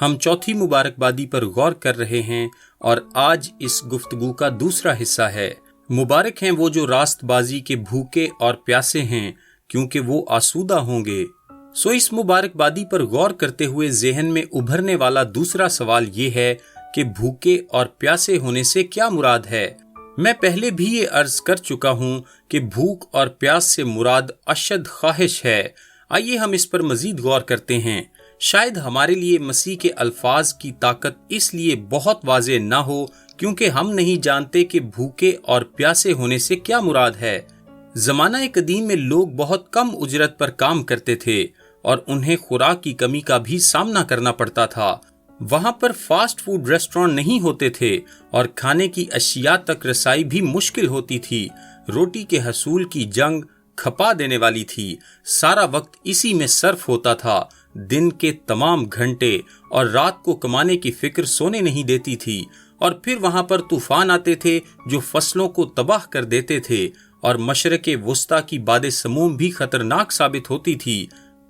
ہم چوتھی مبارکبادی پر غور کر رہے ہیں اور آج اس گفتگو کا دوسرا حصہ ہے۔ مبارک ہیں وہ جو راست بازی کے بھوکے اور پیاسے ہیں کیونکہ وہ آسودہ ہوں گے۔ اس مبارکبادی پر غور کرتے ہوئے ذہن میں ابھرنے والا دوسرا سوال یہ ہے کہ بھوکے اور پیاسے ہونے سے کیا مراد ہے؟ میں پہلے بھی یہ عرض کر چکا ہوں کہ بھوک اور پیاس سے مراد اشد خواہش ہے۔ آئیے ہم اس پر مزید غور کرتے ہیں۔ شاید ہمارے لیے مسیح کے الفاظ کی طاقت اس لیے بہت واضح نہ ہو کیونکہ ہم نہیں جانتے کہ بھوکے اور پیاسے ہونے سے کیا مراد ہے۔ زمانہ قدیم میں لوگ بہت کم اجرت پر کام کرتے تھے اور انہیں خوراک کی کمی کا بھی سامنا کرنا پڑتا تھا۔ وہاں پر فاسٹ فوڈ ریسٹورانٹ نہیں ہوتے تھے اور کھانے کی اشیاء تک رسائی بھی مشکل ہوتی تھی۔ روٹی کے حصول کی جنگ کھپا دینے والی تھی۔ سارا وقت اسی میں صرف ہوتا تھا۔ دن کے تمام گھنٹے اور رات کو کمانے کی فکر سونے نہیں دیتی تھی، اور پھر وہاں پر طوفان آتے تھے جو فصلوں کو تباہ کر دیتے تھے، اور مشرق وسطیٰ کی باد سموم بھی خطرناک ثابت ہوتی تھی۔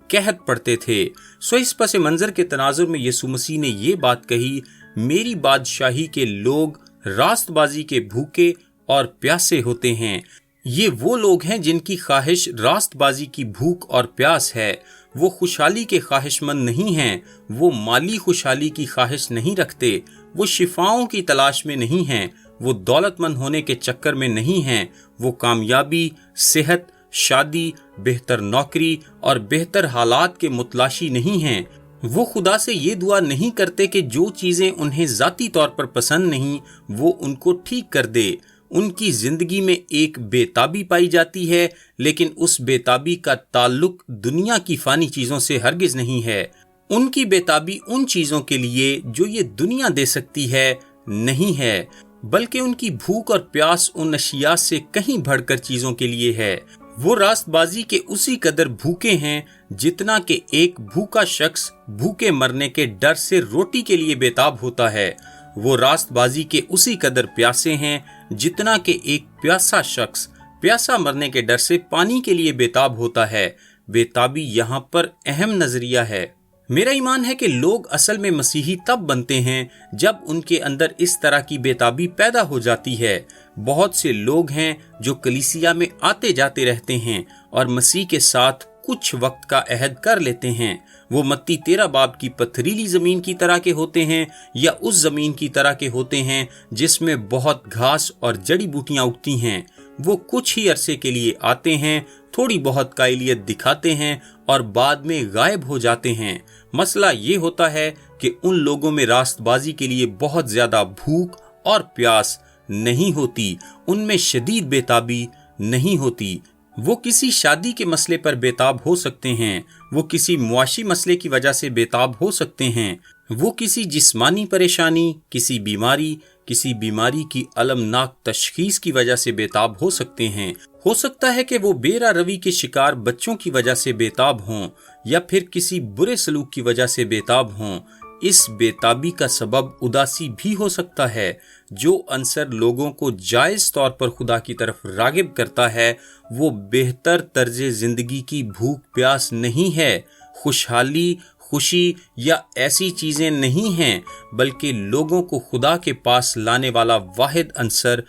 قحط پڑتے تھے۔ اس پس منظر کے تناظر میں یسوع مسیح نے یہ بات کہی، میری بادشاہی کے لوگ راست بازی کے بھوکے اور پیاسے ہوتے ہیں۔ یہ وہ لوگ ہیں جن کی خواہش راست بازی کی بھوک اور پیاس ہے۔ وہ خوشحالی کے خواہش مند نہیں ہیں، وہ مالی خوشحالی کی خواہش نہیں رکھتے، وہ شفاؤں کی تلاش میں نہیں ہیں، وہ دولت مند ہونے کے چکر میں نہیں ہیں، وہ کامیابی، صحت، شادی، بہتر نوکری اور بہتر حالات کے متلاشی نہیں ہیں۔ وہ خدا سے یہ دعا نہیں کرتے کہ جو چیزیں انہیں ذاتی طور پر پسند نہیں وہ ان کو ٹھیک کر دے۔ ان کی زندگی میں ایک بے تابی پائی جاتی ہے، لیکن اس بے تابی کا تعلق دنیا کی فانی چیزوں سے ہرگز نہیں ہے۔ ان کی بے تابی ان چیزوں کے لیے جو یہ دنیا دے سکتی ہے نہیں ہے، بلکہ ان کی بھوک اور پیاس ان اشیاء سے کہیں بڑھ کر چیزوں کے لیے ہے۔ وہ راست بازی کے اسی قدر بھوکے ہیں جتنا کہ ایک بھوکا شخص بھوکے مرنے کے ڈر سے روٹی کے لیے بےتاب ہوتا ہے۔ وہ راست بازی کے اسی قدر پیاسے ہیں جتنا کہ ایک پیاسا شخص پیاسا مرنے کے ڈر سے پانی کے لیے بےتاب ہوتا ہے۔ بےتابی یہاں پر اہم نظریہ ہے۔ میرا ایمان ہے کہ لوگ اصل میں مسیحی تب بنتے ہیں جب ان کے اندر اس طرح کی بےتابی پیدا ہو جاتی ہے۔ بہت سے لوگ ہیں جو کلیسیا میں آتے جاتے رہتے ہیں اور مسیح کے ساتھ کچھ وقت کا عہد کر لیتے ہیں۔ وہ متی 13 باب کی پتھریلی زمین کی طرح کے ہوتے ہیں یا اس زمین کی طرح کے ہوتے ہیں جس میں بہت گھاس اور جڑی بوٹیاں اگتی ہیں۔ وہ کچھ ہی عرصے کے لیے آتے ہیں، تھوڑی بہت قائلیت دکھاتے ہیں اور بعد میں غائب ہو جاتے ہیں۔ مسئلہ یہ ہوتا ہے کہ ان لوگوں میں راست بازی کے لیے بہت زیادہ بھوک اور پیاس نہیں ہوتی، ان میں شدید بےتابی نہیں ہوتی۔ وہ کسی شادی کے مسئلے پر بےتاب ہو سکتے ہیں، وہ کسی معاشی مسئلے کی وجہ سے بےتاب ہو سکتے ہیں، وہ کسی جسمانی پریشانی، کسی بیماری کی المناک تشخیص کی وجہ سے بےتاب ہو سکتے ہیں۔ ہو سکتا ہے کہ وہ بے راہ روی کے شکار بچوں کی وجہ سے بےتاب ہوں یا پھر کسی برے سلوک کی وجہ سے بےتاب ہوں۔ اس بےتابی کا سبب اداسی بھی ہو سکتا ہے۔ جو عنصر لوگوں کو جائز طور پر خدا کی طرف راغب کرتا ہے وہ بہتر طرز زندگی کی بھوک پیاس نہیں ہے، خوشحالی، خوشی یا ایسی چیزیں نہیں ہیں، بلکہ لوگوں کو خدا کے پاس لانے والا واحد عنصر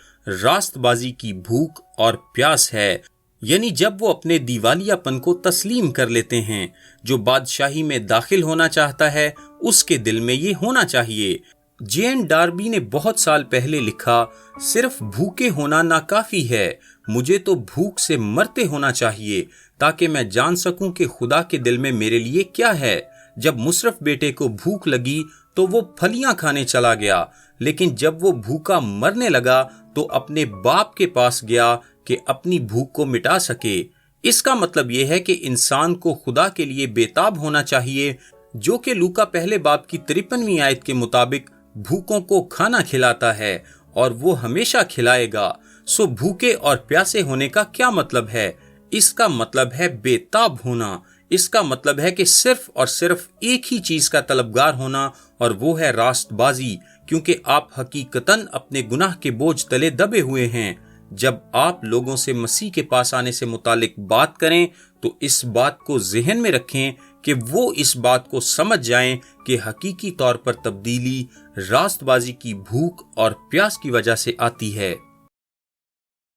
راست بازی کی بھوک اور پیاس ہے۔ یعنی جب وہ اپنے دیوالیہ پن کو تسلیم کر لیتے ہیں۔ جو بادشاہی میں داخل ہونا چاہتا ہے اس کے دل میں یہ ہونا چاہیے۔ جین ڈاربی نے بہت سال پہلے لکھا، صرف بھوکے ہونا ناکافی ہے، مجھے تو بھوک سے مرتے ہونا چاہیے تاکہ میں جان سکوں کہ خدا کے دل میں میرے لیے کیا ہے۔ جب مصرف بیٹے کو بھوک لگی تو وہ پھلیاں کھانے چلا گیا، لیکن جب وہ بھوکا مرنے لگا تو اپنے باپ کے پاس گیا کہ اپنی بھوک کو مٹا سکے۔ اس کا مطلب یہ ہے کہ انسان کو خدا کے لیے بےتاب ہونا چاہیے، جو کہ لوکا پہلے باب کی 53ویں آیت کے مطابق بھوکوں کو کھانا کھلاتا ہے اور وہ ہمیشہ کھلائے گا۔ بھوکے اور پیاسے ہونے کا کیا مطلب ہے؟ اس کا مطلب ہے بےتاب ہونا۔ اس کا مطلب ہے کہ صرف اور صرف ایک ہی چیز کا طلبگار ہونا، اور وہ ہے راست بازی، کیونکہ آپ حقیقتاً اپنے گناہ کے بوجھ تلے دبے ہوئے ہیں۔ جب آپ لوگوں سے مسیح کے پاس آنے سے متعلق بات کریں تو اس بات کو ذہن میں رکھیں کہ وہ اس بات کو سمجھ جائیں کہ حقیقی طور پر تبدیلی راست بازی کی بھوک اور پیاس کی وجہ سے آتی ہے۔